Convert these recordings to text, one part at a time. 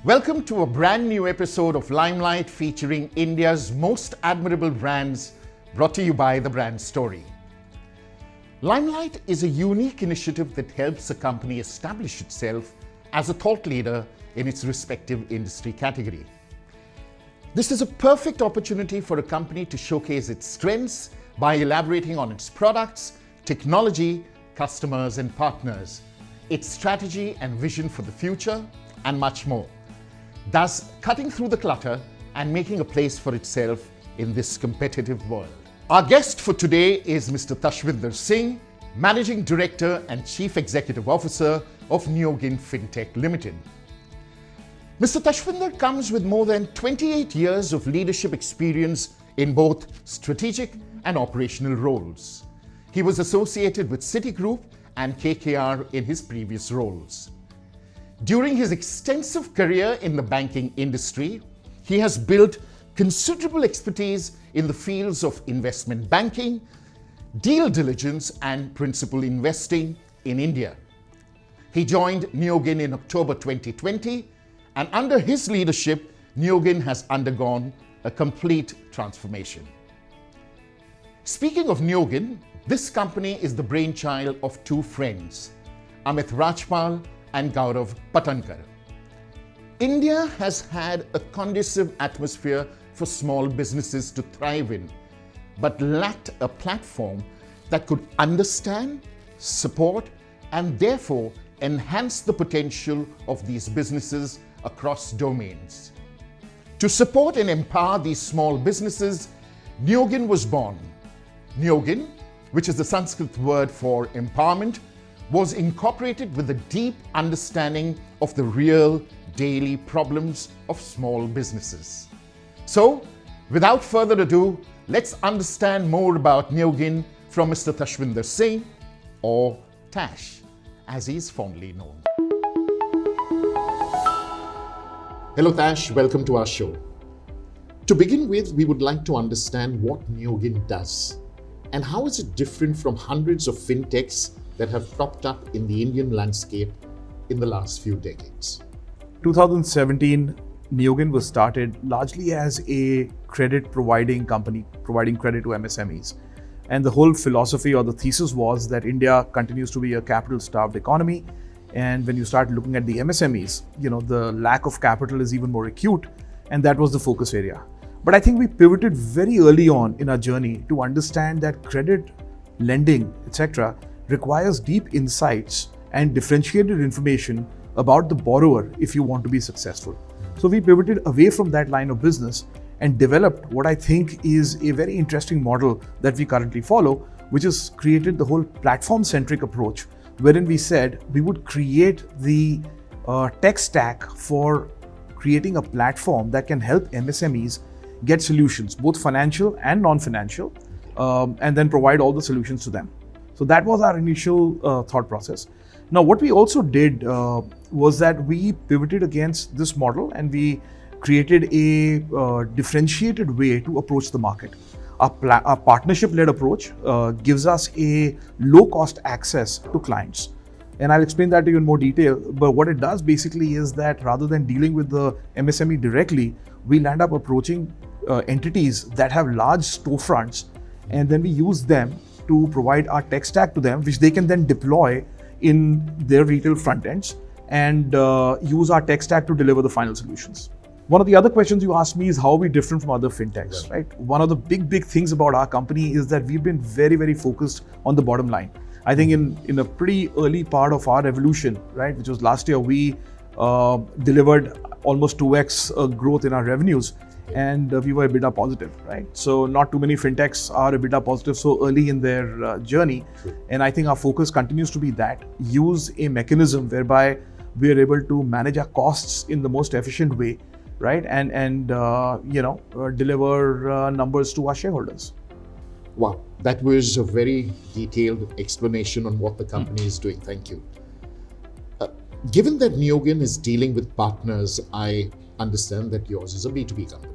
Welcome to a brand new episode of Limelight featuring India's most admirable brands, brought to you by The Brand Story. Limelight is a unique initiative that helps a company establish itself as a thought leader in its respective industry category. This is a perfect opportunity for a company to showcase its strengths by elaborating on its products, technology, customers and partners, its strategy and vision for the future, and much more, thus cutting through the clutter and making a place for itself in this competitive world. Our guest for today is Mr. Tashwinder Singh, Managing Director and Chief Executive Officer of Niyogin Fintech Limited. Mr. Tashwinder comes with more than 28 years of leadership experience in both strategic and operational roles. He was associated with Citigroup and KKR in his previous roles. During his extensive career in the banking industry, he has built considerable expertise in the fields of investment banking, deal diligence, and principal investing in India. He joined Niyogin in October 2020, and under his leadership, Niyogin has undergone a complete transformation. Speaking of Niyogin, this company is the brainchild of two friends, Amit Rajpal and Gaurav Patankar. India has had a conducive atmosphere for small businesses to thrive in, but lacked a platform that could understand, support, and therefore enhance the potential of these businesses across domains. To support and empower these small businesses, Niyogin was born. Niyogin, which is the Sanskrit word for empowerment, was incorporated with a deep understanding of the real daily problems of small businesses. So, without further ado, let's understand more about Niyogin from Mr. Tashwinder Singh, or Tash, as he is fondly known. Hello Tash, welcome to our show. To begin with, we would like to understand what Niyogin does and how is it different from hundreds of fintechs that have cropped up in the Indian landscape in the last few decades. 2017, Niyogin was started largely as a credit providing company, providing credit to MSMEs. And the whole philosophy or the thesis was that India continues to be a capital-starved economy. And when you start looking at the MSMEs, the lack of capital is even more acute, and that was the focus area. But I think we pivoted very early on in our journey to understand that credit, lending, etc., requires deep insights and differentiated information about the borrower if you want to be successful. So we pivoted away from that line of business and developed what I think is a very interesting model that we currently follow, which has created the whole platform-centric approach, wherein we said we would create the tech stack for creating a platform that can help MSMEs get solutions, both financial and non-financial, and then provide all the solutions to them. So that was our initial thought process. Now, what we also did was that we pivoted against this model and we created a differentiated way to approach the market. Our partnership-led approach gives us a low-cost access to clients. And I'll explain that to you in more detail. But what it does basically is that rather than dealing with the MSME directly, we'll end up approaching entities that have large storefronts, and then we use them to provide our tech stack to them, which they can then deploy in their retail front ends and use our tech stack to deliver the final solutions. One of the other questions you asked me is how are we different from other fintechs, right? One of the big things about our company is that we've been very focused on the bottom line. I think in a pretty early part of our evolution, right, which was last year, we delivered almost 2x growth in our revenues, and we were EBITDA positive, right? So not too many fintechs are EBITDA positive so early in their journey. And I think our focus continues to be that, use a mechanism whereby we are able to manage our costs in the most efficient way, right? And deliver numbers to our shareholders. Wow, that was a very detailed explanation on what the company is doing. Thank you. Given that Niyogin is dealing with partners, I understand that yours is a B2B company.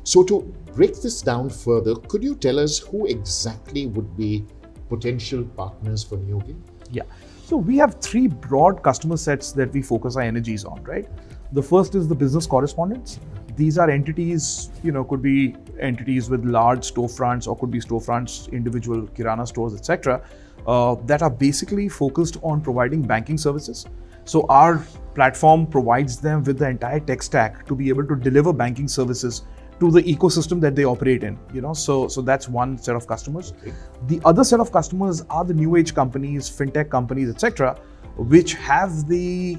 So to break this down further, could you tell us who exactly would be potential partners for Niyogin? Yeah. So we have three broad customer sets that we focus our energies on, right? The first is the business correspondents. These are entities, could be entities with large storefronts or could be storefronts, individual kirana stores, etc., that are basically focused on providing banking services. So our platform provides them with the entire tech stack to be able to deliver banking services to the ecosystem that they operate in. So that's one set of customers. Okay. The other set of customers are the new age companies, fintech companies, etc., which have the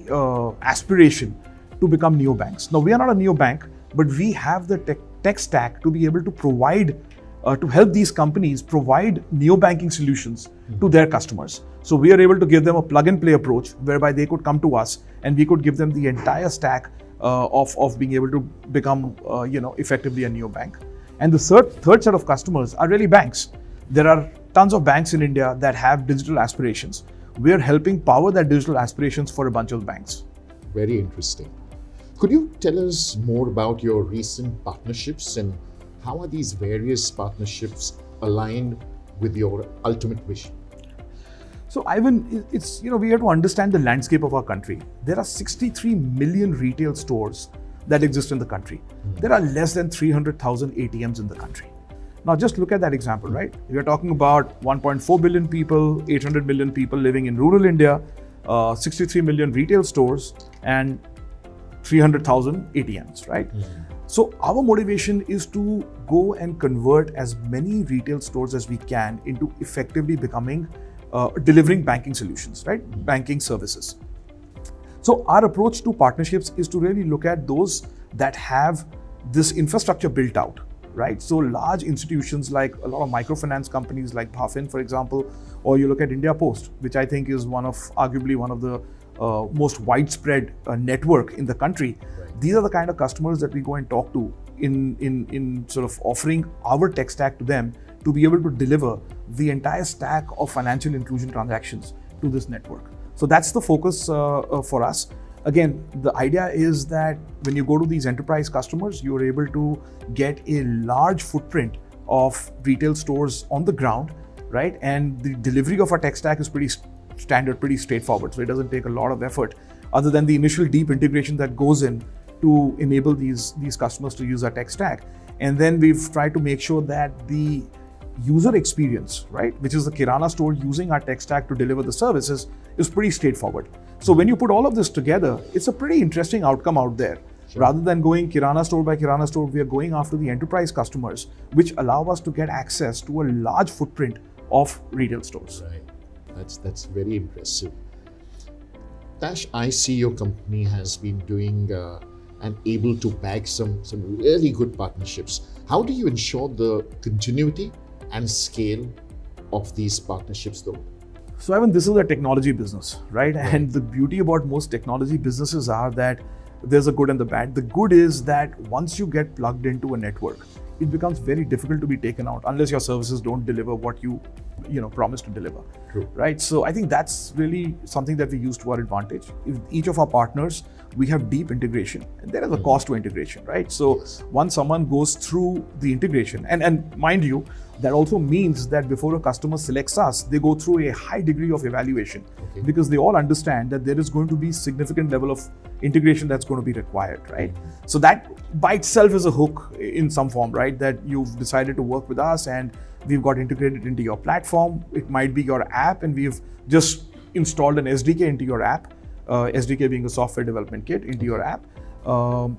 aspiration to become neobanks. Now, we are not a neobank, but we have the tech stack to be able to provide, to help these companies provide neobanking solutions to their customers. So we are able to give them a plug and play approach whereby they could come to us and we could give them the entire stack of being able to become, effectively a neobank. And the third set of customers are really banks. There are tons of banks in India that have digital aspirations. We are helping power their digital aspirations for a bunch of banks. Very interesting. Could you tell us more about your recent partnerships and how are these various partnerships aligned with your ultimate vision? So Ivan, it's, we have to understand the landscape of our country. There are 63 million retail stores that exist in the country. There are less than 300,000 ATMs in the country. Now just look at that example, right? We are talking about 1.4 billion people, 800 million people living in rural India, 63 million retail stores and 300,000 ATMs, right? So our motivation is to go and convert as many retail stores as we can into effectively becoming delivering banking solutions, right? Banking services. So our approach to partnerships is to really look at those that have this infrastructure built out, right? So large institutions like a lot of microfinance companies like Bhafin, for example, or you look at India Post, which I think is arguably one of the most widespread network in the country. Right. These are the kind of customers that we go and talk to in sort of offering our tech stack to them to be able to deliver the entire stack of financial inclusion transactions to this network. So that's the focus for us. Again, the idea is that when you go to these enterprise customers, you're able to get a large footprint of retail stores on the ground, right? And the delivery of our tech stack is pretty standard, pretty straightforward. So it doesn't take a lot of effort other than the initial deep integration that goes in to enable these customers to use our tech stack. And then we've tried to make sure that the user experience, right, which is the kirana store using our tech stack to deliver the services, is pretty straightforward. So when you put all of this together, it's a pretty interesting outcome out there. Sure. Rather than going kirana store by kirana store, we are going after the enterprise customers, which allow us to get access to a large footprint of retail stores. Right. That's very impressive. Tash, I see your company has been doing and able to bag some really good partnerships. How do you ensure the continuity and scale of these partnerships though? So Ivan, this is a technology business, right? And the beauty about most technology businesses are that there's a good and the bad. The good is that once you get plugged into a network, it becomes very difficult to be taken out unless your services don't deliver what you promise to deliver. True. Right? So I think that's really something that we use to our advantage. With each of our partners, we have deep integration and there is a cost to integration, right? So once someone goes through the integration, and mind you, that also means that before a customer selects us, they go through a high degree of evaluation because they all understand that there is going to be significant level of integration that's going to be required, right? So that by itself is a hook in some form, right? That you've decided to work with us and we've got integrated into your platform. It might be your app and we've just installed an SDK into your app, SDK being a software development kit into your app. So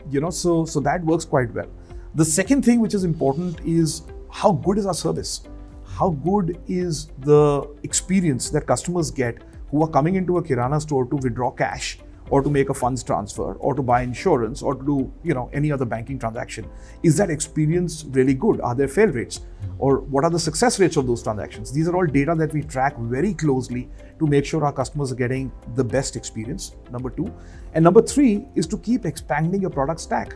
that works quite well. The second thing which is important is how good is our service? How good is the experience that customers get who are coming into a kirana store to withdraw cash or to make a funds transfer or to buy insurance or to do any other banking transaction? Is that experience really good? Are there fail rates? Or what are the success rates of those transactions? These are all data that we track very closely to make sure our customers are getting the best experience, number two. And number three is to keep expanding your product stack.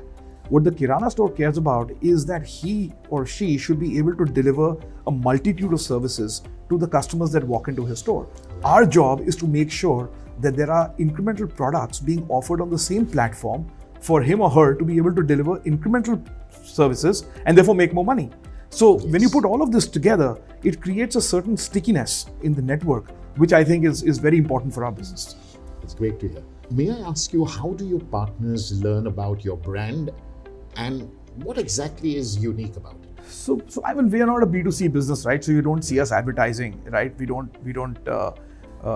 What the kirana store cares about is that he or she should be able to deliver a multitude of services to the customers that walk into his store. Our job is to make sure that there are incremental products being offered on the same platform for him or her to be able to deliver incremental services and therefore make more money. So when you put all of this together, it creates a certain stickiness in the network, which I think is very important for our business. It's great to hear. May I ask you, how do your partners learn about your brand and what exactly is unique about it? So I mean, we are not a B2C business, right? So you don't see us advertising, right? We don't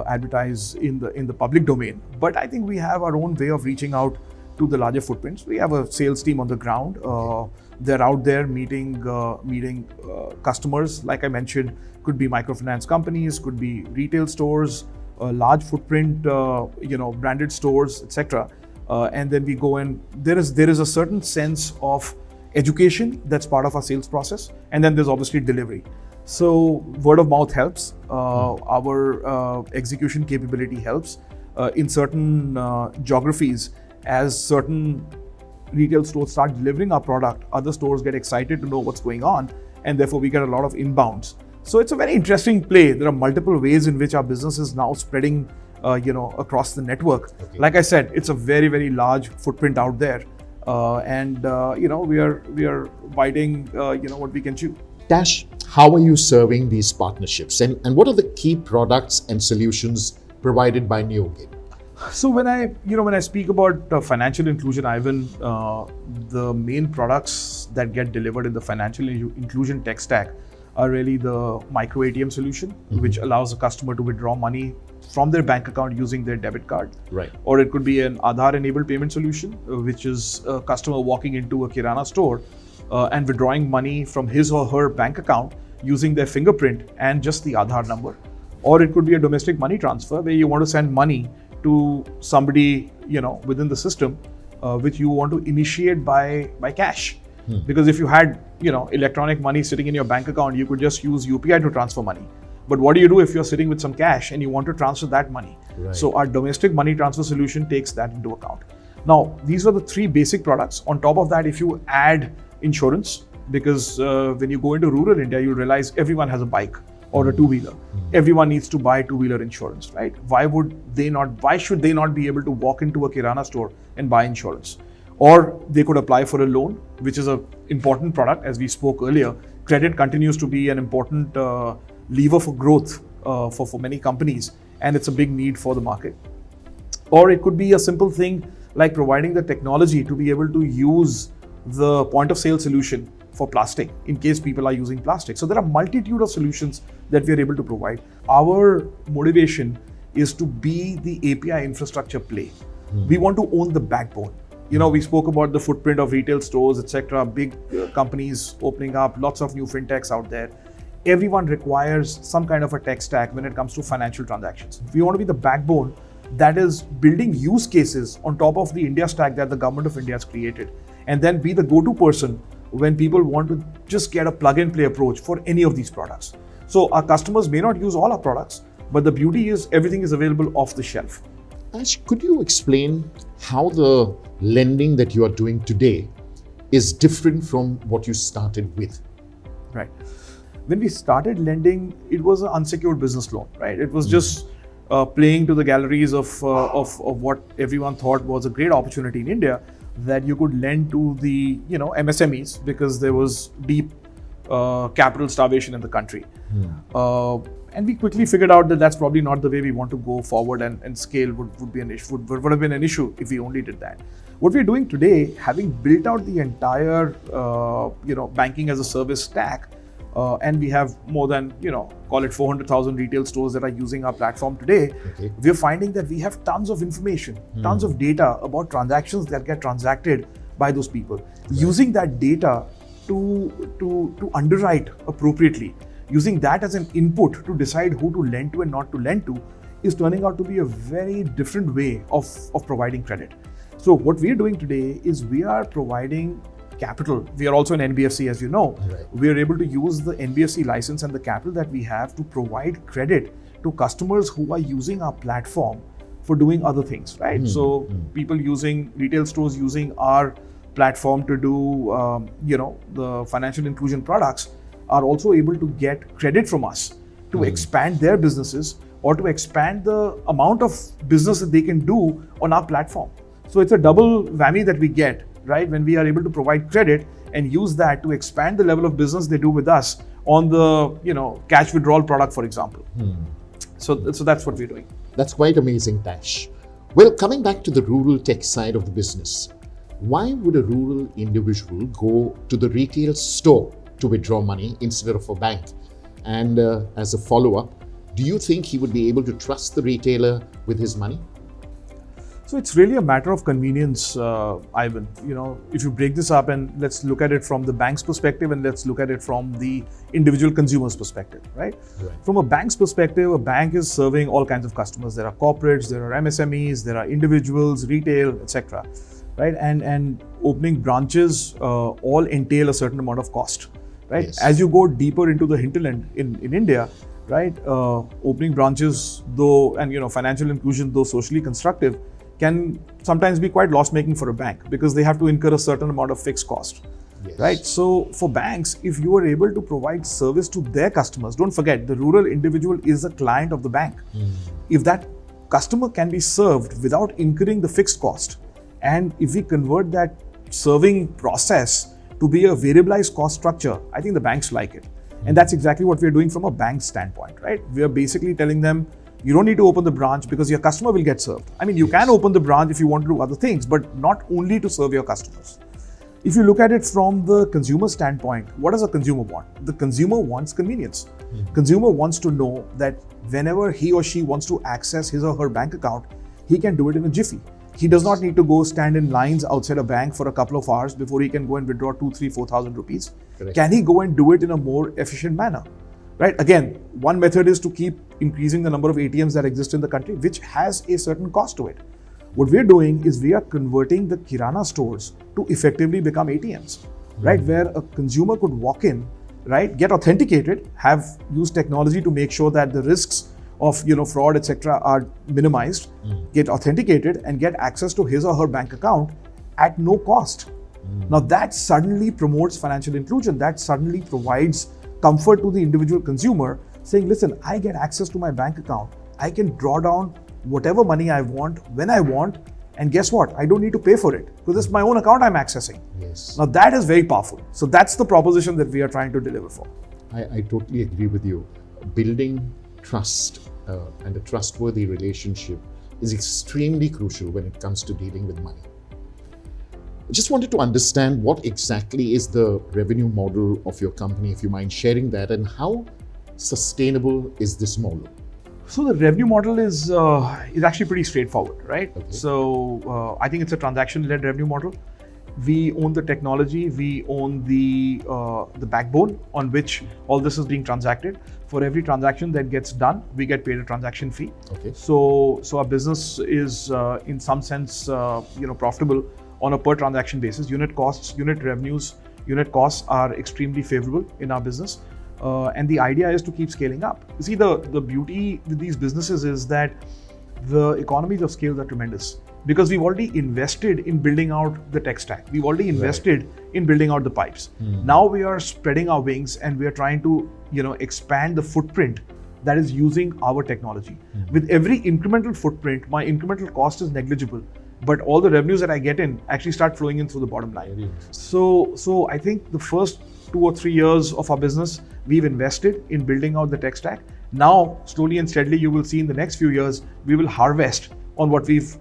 advertise in the public domain. But I think we have our own way of reaching out to the larger footprints. We have a sales team on the ground. They're out there meeting customers. Like I mentioned, could be microfinance companies, could be retail stores, large footprint, branded stores, etc. And then we go and there is a certain sense of education that's part of our sales process, and then there's obviously delivery. So word of mouth helps. Our execution capability helps in certain geographies. As certain retail stores start delivering our product, other stores get excited to know what's going on, and therefore we get a lot of inbounds. So it's a very interesting play. There are multiple ways in which our business is now spreading, across the network. Okay. Like I said, it's a very, very large footprint out there, and we are biting, what we can chew. Tash, how are you serving these partnerships, and what are the key products and solutions provided by Niyogin? So when I speak about financial inclusion, Ivan, the main products that get delivered in the financial inclusion tech stack are really the micro ATM solution, which allows a customer to withdraw money from their bank account using their debit card. Right. Or it could be an Aadhaar-enabled payment solution, which is a customer walking into a Kirana store and withdrawing money from his or her bank account using their fingerprint and just the Aadhaar number. Or it could be a domestic money transfer where you want to send money to somebody, within the system, which you want to initiate by cash. Because if you had, electronic money sitting in your bank account, you could just use UPI to transfer money. But what do you do if you're sitting with some cash and you want to transfer that money? Right. So our domestic money transfer solution takes that into account. Now, these are the three basic products. On top of that, if you add insurance, because when you go into rural India, you realize everyone has a bike or a two-wheeler. Everyone needs to buy two-wheeler insurance, right? Why should they not be able to walk into a Kirana store and buy insurance? Or they could apply for a loan, which is an important product. As we spoke earlier, credit continues to be an important lever for growth for many companies, and it's a big need for the market. Or it could be a simple thing like providing the technology to be able to use the point of sale solution for plastic in case people are using plastic. So there are multitude of solutions that we are able to provide. Our motivation is to be the API infrastructure play. We want to own the backbone. We spoke about the footprint of retail stores, etc., big companies opening up, lots of new fintechs out there. Everyone requires some kind of a tech stack when it comes to financial transactions. We want to be the backbone that is building use cases on top of the India stack that the government of India has created, and then be the go-to person when people want to just get a plug-and-play approach for any of these products. So our customers may not use all our products, but the beauty is everything is available off the shelf. Ash, could you explain how the lending that you are doing today is different from what you started with? Right. When we started lending, it was an unsecured business loan, right? It was just playing to the galleries of what everyone thought was a great opportunity in India, that you could lend to the MSMEs because there was deep capital starvation in the country. And we quickly figured out that that's probably not the way we want to go forward, and scale would be an issue, would have been an issue if we only did that. What we're doing today, having built out the entire banking as a service stack, and we have more than call it 400,000 retail stores that are using our platform today. Okay. We're finding that we have tons of information, tons of data about transactions that get transacted by those people. Right. Using that data to underwrite appropriately, using that as an input to decide who to lend to and not to lend to, is turning out to be a very different way of providing credit. So what we're doing today is we are providing capital. We are also an NBFC, as you know. Right. We are able to use the NBFC license and the capital that we have to provide credit to customers who are using our platform for doing other things, right? So people using retail stores using our platform to do the financial inclusion products are also able to get credit from us to expand their businesses or to expand the amount of business that they can do on our platform. So it's a double whammy that we get, right? When we are able to provide credit and use that to expand the level of business they do with us on the cash withdrawal product, for example. So that's what we're doing. That's quite amazing, Tash. Well, coming back to the rural tech side of the business, why would a rural individual go to the retail store to withdraw money instead of a bank? And as a follow-up, do you think he would be able to trust the retailer with his money? So it's really a matter of convenience, Ivan. If you break this up and let's look at it from the bank's perspective and let's look at it from the individual consumer's perspective, right? From a bank's perspective, a bank is serving all kinds of customers. There are corporates, there are MSMEs, there are individuals, retail, etc. Right? And opening branches all entail a certain amount of cost, right? Yes. As you go deeper into the hinterland in India, right? Opening branches, though, and financial inclusion, though socially constructive, can sometimes be quite loss-making for a bank because they have to incur a certain amount of fixed cost, Yes. right? So for banks, if you are able to provide service to their customers, don't forget the rural individual is a client of the bank. If that customer can be served without incurring the fixed cost, and if we convert that serving process to be a variabilized cost structure, I think the banks like it. And that's exactly what we're doing from a bank standpoint, right? We are basically telling them, you don't need to open the branch because your customer will get served. I mean, you can open the branch if you want to do other things, but not only to serve your customers. If you look at it from the consumer standpoint, what does a consumer want? The consumer wants convenience. Consumer wants to know that whenever he or she wants to access his or her bank account, he can do it in a jiffy. He does not need to go stand in lines outside a bank for a couple of hours before he can go and withdraw 2, 3, 4,000 rupees. Correct. Can he go and do it in a more efficient manner? Right? Again, one method is to keep increasing the number of ATMs that exist in the country, which has a certain cost to it. What we're doing is we are converting the Kirana stores to effectively become ATMs, right? Where a consumer could walk in, right, get authenticated, have used technology to make sure that the risks of fraud, etc., are minimized, get authenticated and get access to his or her bank account at no cost. Now that suddenly promotes financial inclusion. That suddenly provides comfort to the individual consumer, saying, listen, I get access to my bank account. I can draw down whatever money I want, when I want, and guess what? I don't need to pay for it because it's my own account I'm accessing. Yes. Now that is very powerful. So that's the proposition that we are trying to deliver for. I totally agree with you. Building trust and a trustworthy relationship is extremely crucial when it comes to dealing with money. I just wanted to understand what exactly is the revenue model of your company, if you mind sharing that, and how sustainable is this model? So the revenue model is actually pretty straightforward, right? Okay. So I think it's a transaction-led revenue model. We own the technology, we own the backbone on which all this is being transacted. For every transaction that gets done, we get paid a transaction fee. Okay. So our business is in some sense profitable on a per transaction basis. Unit costs, unit revenues, unit costs are extremely favorable in our business. And the idea is to keep scaling up. You see, the beauty with these businesses is that the economies of scale are tremendous because we've already invested in building out the tech stack. We've already invested in building out the pipes. Now we are spreading our wings and we are trying to expand the footprint that is using our technology. With every incremental footprint, my incremental cost is negligible, but all the revenues that I get in actually start flowing in through the bottom line. So I think the first 2 or 3 years of our business, we've invested in building out the tech stack. Now, slowly and steadily, you will see in the next few years, we will harvest on what we've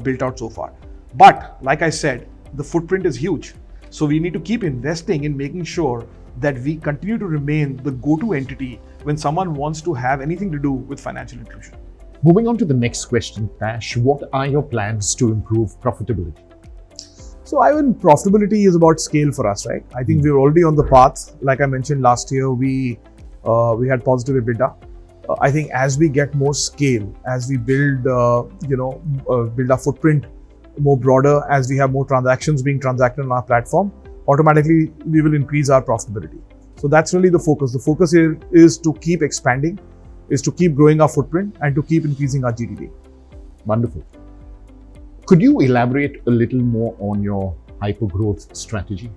built out so far. But like I said, the footprint is huge. So we need to keep investing in making sure that we continue to remain the go-to entity when someone wants to have anything to do with financial inclusion. Moving on to the next question, Tash, what are your plans to improve profitability? So Ivan, profitability is about scale for us, right? I think we're already on the path. Like I mentioned last year, we had positive EBITDA. I think as we get more scale, as we build our footprint more broader, as we have more transactions being transacted on our platform, automatically we will increase our profitability. So that's really the focus. The focus here is to keep expanding, is to keep growing our footprint and to keep increasing our GDP. Wonderful. Could you elaborate a little more on your hypergrowth strategy?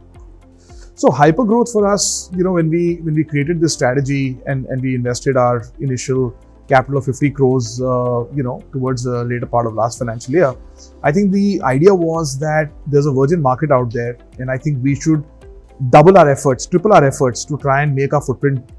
So hypergrowth for us, when we created this strategy and we invested our initial capital of 50 crores, towards the later part of last financial year, I think the idea was that there's a virgin market out there, and I think we should double our efforts, triple our efforts to try and make our footprint,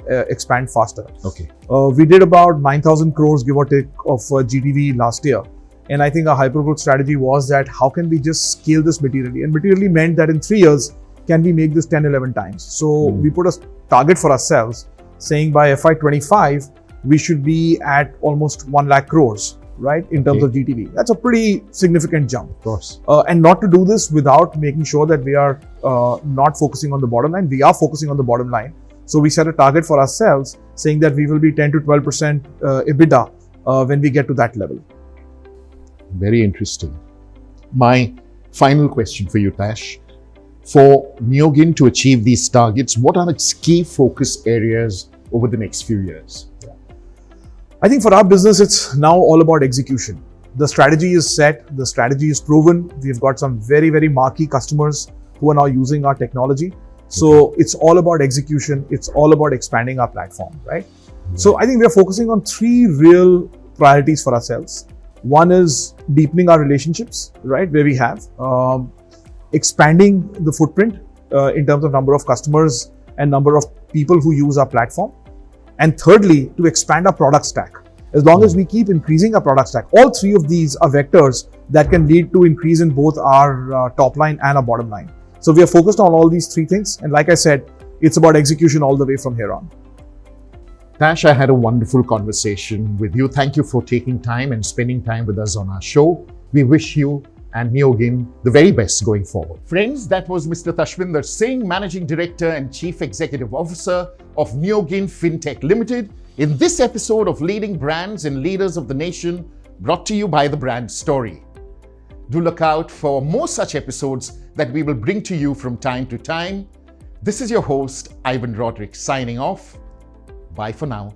expand faster. Okay. We did about 9,000 crores, give or take, of GTV last year. And I think our hypergrowth strategy was that how can we just scale this materially? And materially meant that in 3 years, can we make this 10, 11 times? So we put a target for ourselves saying by FY25, we should be at almost 1 lakh crores, right? In terms of GTV. That's a pretty significant jump. Of course. And not to do this without making sure that we are not focusing on the bottom line. We are focusing on the bottom line. So we set a target for ourselves saying that we will be 10 to 12% EBITDA when we get to that level. Very interesting. My final question for you, Tash. For Niyogin to achieve these targets, what are its key focus areas over the next few years? I think for our business, it's now all about execution. The strategy is set, the strategy is proven. We've got some very, very marquee customers who are now using our technology. So it's all about execution. It's all about expanding our platform, right? So I think we are focusing on 3 real priorities for ourselves. One is deepening our relationships, right? Where we have expanding the footprint in terms of number of customers and number of people who use our platform. And thirdly, to expand our product stack. As long as we keep increasing our product stack, all 3 of these are vectors that can lead to increase in both our top line and our bottom line. So we are focused on all these 3 things. And like I said, it's about execution all the way from here on. Tash, I had a wonderful conversation with you. Thank you for taking time and spending time with us on our show. We wish you and Niyogin the very best going forward. Friends, that was Mr. Tashwinder Singh, Managing Director and Chief Executive Officer of Niyogin Fintech Limited, in this episode of Leading Brands and Leaders of the Nation, brought to you by The Brand Story. Do look out for more such episodes that we will bring to you from time to time. This is your host, Ivan Roderick, signing off. Bye for now.